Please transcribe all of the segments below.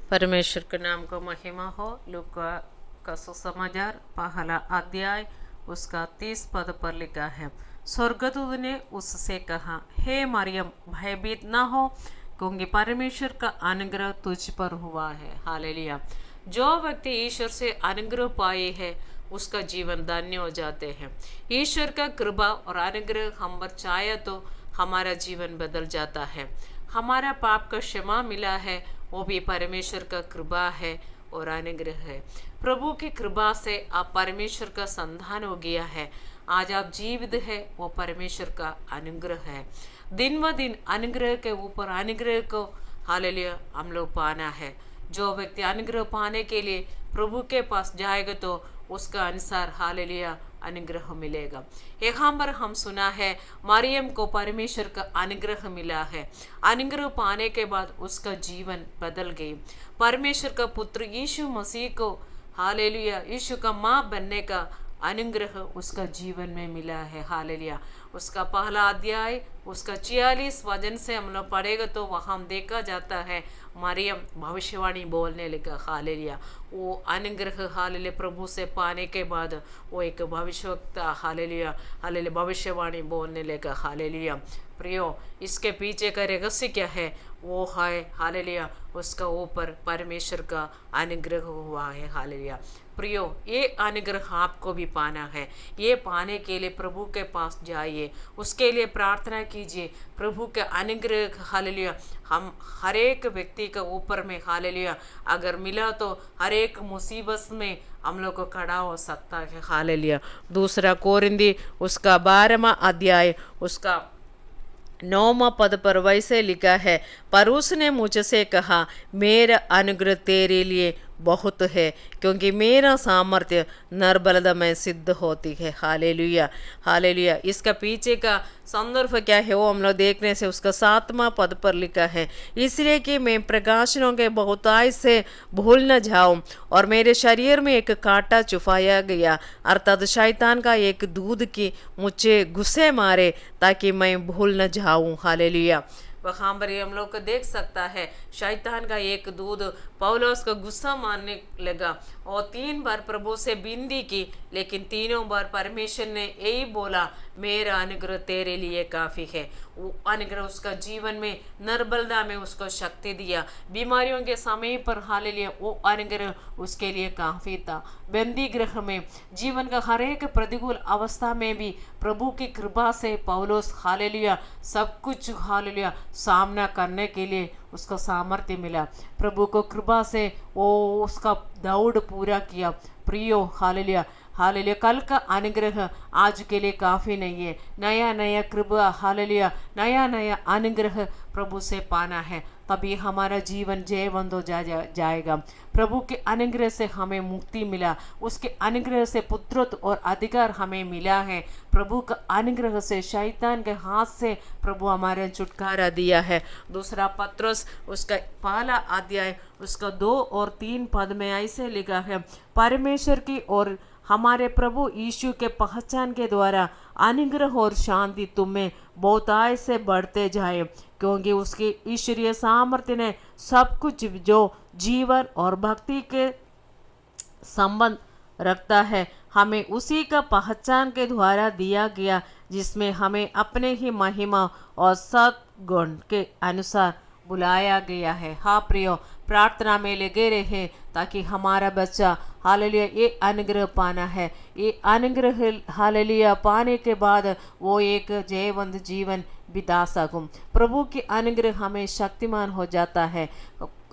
परमेश्वर के नाम को महिमा हो। लूका का सुसमाचार पहला अध्याय उसका 30 पद पर लिखा है। स्वर्गदूत ने उससे कहा, हे मरियम, भयभीत न हो, क्योंकि परमेश्वर का अनुग्रह तुझ पर हुआ है। हालेलुया। जो व्यक्ति ईश्वर से अनुग्रह पाए है उसका जीवन धन्य हो जाते हैं। ईश्वर का कृपा और अनुग्रह हम पर चाहे तो हमारा जीवन बदल जाता है। हमारा पाप का क्षमा मिला है, वो भी परमेश्वर का कृपा है और अनुग्रह है। प्रभु की कृपा से आप परमेश्वर का संधान हो गया है। आज आप जीवित है, वो परमेश्वर का अनुग्रह है। दिन व दिन अनुग्रह के ऊपर अनुग्रह को हालेलुया हम लोग पाना है। जो व्यक्ति अनुग्रह पाने के लिए प्रभु के पास जाएगा तो उसका अनुसार हालेलुया अनुग्रह मिलेगा। यहाँ पर हम सुना है मरियम को परमेश्वर का अनुग्रह मिला है। अनुग्रह पाने के बाद उसका जीवन बदल गई। परमेश्वर का पुत्र यीशु मसीह को हालेलुया यीशु का माँ बनने का अनुग्रह उसका जीवन में मिला है। हालेलुया। उसका पहला अध्याय उसका 46 वचन से हम लोग पढ़ेगा तो वहाँ देखा जाता है मरियम भविष्यवाणी बोलने लगा। हालेलुया। वो अनुग्रह हालेलुया प्रभु से पाने के बाद वो एक भविष्यवक्ता हालेलुया हालेलुया भविष्यवाणी बोलने लगा। हालेलुया। प्रियो, इसके पीछे का रहस्य क्या है? वो है हालेलुया उसका ऊपर परमेश्वर का अनुग्रह हुआ है। हालेलुया। प्रियो, ये अनुग्रह आपको भी पाना है। ये पाने के लिए प्रभु के पास जाइए, उसके लिए प्रार्थना कीजिए। प्रभु के अनुग्रह हालेलुया हम हर एक व्यक्ति के ऊपर में हालेलुया अगर मिला तो हर एक मुसीबत में हम लोग को खड़ा हो सकता है। हालेलुया। दूसरा कोरिंदी उसका 12वां अध्याय उसका 9वां पद पर वैसे लिखा है, पर उसने मुझसे कहा, मेरा अनुग्रह तेरे लिए बहुत है, क्योंकि मेरा सामर्थ्य नरबलता में सिद्ध होती है। Hallelujah hallelujah. इसका पीछे का संदर्भ क्या है वो हम लोग देखने से उसका 7वां पद पर लिखा है, इसलिए कि मैं प्रकाशनों के बहुतायत से भूल न जाऊं और मेरे शरीर में एक कांटा चुफाया गया, अर्थात शैतान का एक दूध की मुझे घुसे मारे ताकि मैं भूल न जाऊं। हालेलुया। वहाँ पर हम लोग को देख सकता है शैतान का एक दूध पौलुस को गुस्सा मारने लगा और 3 बार प्रभु से विनती की, लेकिन तीनों बार परमेश्वर ने यही बोला, मेरा अनुग्रह तेरे लिए काफ़ी है। वो अनुग्रह उसका जीवन में नरबलता में उसको शक्ति दिया। बीमारियों के समय पर हालेलुया वो अनुग्रह उसके लिए काफ़ी था। बंदी गृह में जीवन का हर एक प्रतिकूल अवस्था में भी प्रभु की कृपा से पौलुस हालेलुया सब कुछ हालेलुया सामना करने के लिए उसको सामर्थ्य मिला। प्रभु को कृपा से वो उसका दौड़ पूरा किया। प्रियो हालेलुया हालेलुया कल का अनुग्रह आज के लिए काफ़ी नहीं है। नया नया कृपा हालेलुया नया नया अनुग्रह प्रभु से पाना है, तभी हमारा जीवन जयवंत हो जाएगा। प्रभु के अनुग्रह से हमें मुक्ति मिला, उसके अनुग्रह से पुत्रत्व और अधिकार हमें मिला है। प्रभु का अनुग्रह से शैतान के हाथ से प्रभु हमारे छुटकारा दिया है। दूसरा पत्रस उसका पहला अध्याय उसका 2 और 3 पद में ऐसे लिखा है, परमेश्वर की और हमारे प्रभु यीशु के पहचान के द्वारा अनुग्रह और शांति तुम्हें बहुतायत से बढ़ते जाए, क्योंकि उसकी ईश्वरीय सामर्थ्य ने सब कुछ जो जीवन और भक्ति के संबंध रखता है हमें उसी का पहचान के द्वारा दिया गया, जिसमें हमें अपने ही महिमा और सद्गुण के अनुसार बुलाया गया है। हाँ प्रियो, प्रार्थना में लगे रहे ताकि हमारा बच्चा हालेलुया ये अनुग्रह पाना है। ये अनुग्रह हालेलुया पाने के बाद वो एक जयवंत जीवन बिता सकूं। प्रभु की अनुग्रह हमें शक्तिमान हो जाता है,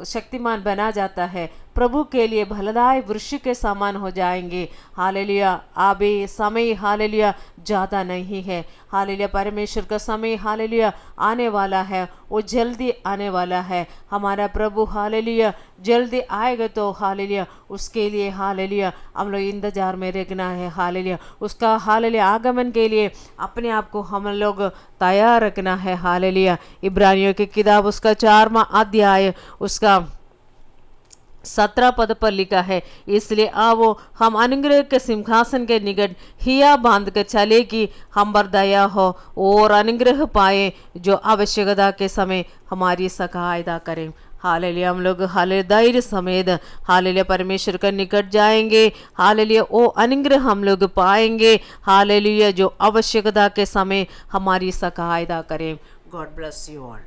शक्तिमान बना जाता है। प्रभु के लिए भलदाय वृक्ष के समान हो जाएंगे। हालेलुया। अभी समय हालेलुया ज़्यादा नहीं है। हालेलुया परमेश्वर का समय हालेलुया आने वाला है, वो जल्दी आने वाला है। हमारा प्रभु हालेलुया जल्दी आएगा तो हालेलुया उसके लिए हालेलुया हम लोग इंतजार में रखना है। हालेलुया उसका हालेलुया आगमन के लिए अपने आप को हम लोग तैयार रखना है। हालेलुया इब्रानियों की किताब उसका 4वां अध्याय उसका 17 पद पर लिखा है, इसलिए आओ हम अनुग्रह के सिंहासन के निकट हिया बांध कर चले कि हम पर दया हो और अनुग्रह पाए जो आवश्यकता के समय हमारी सहायता करें। हालेलुया। हम लोग हालेलुया धैर्य समेत हालेलुया परमेश्वर का निकट जाएंगे। हालेलुया वो अनुग्रह हम लोग पाएंगे। हालेलुया जो आवश्यकता के समय हमारी सहायता करें। God bless you all.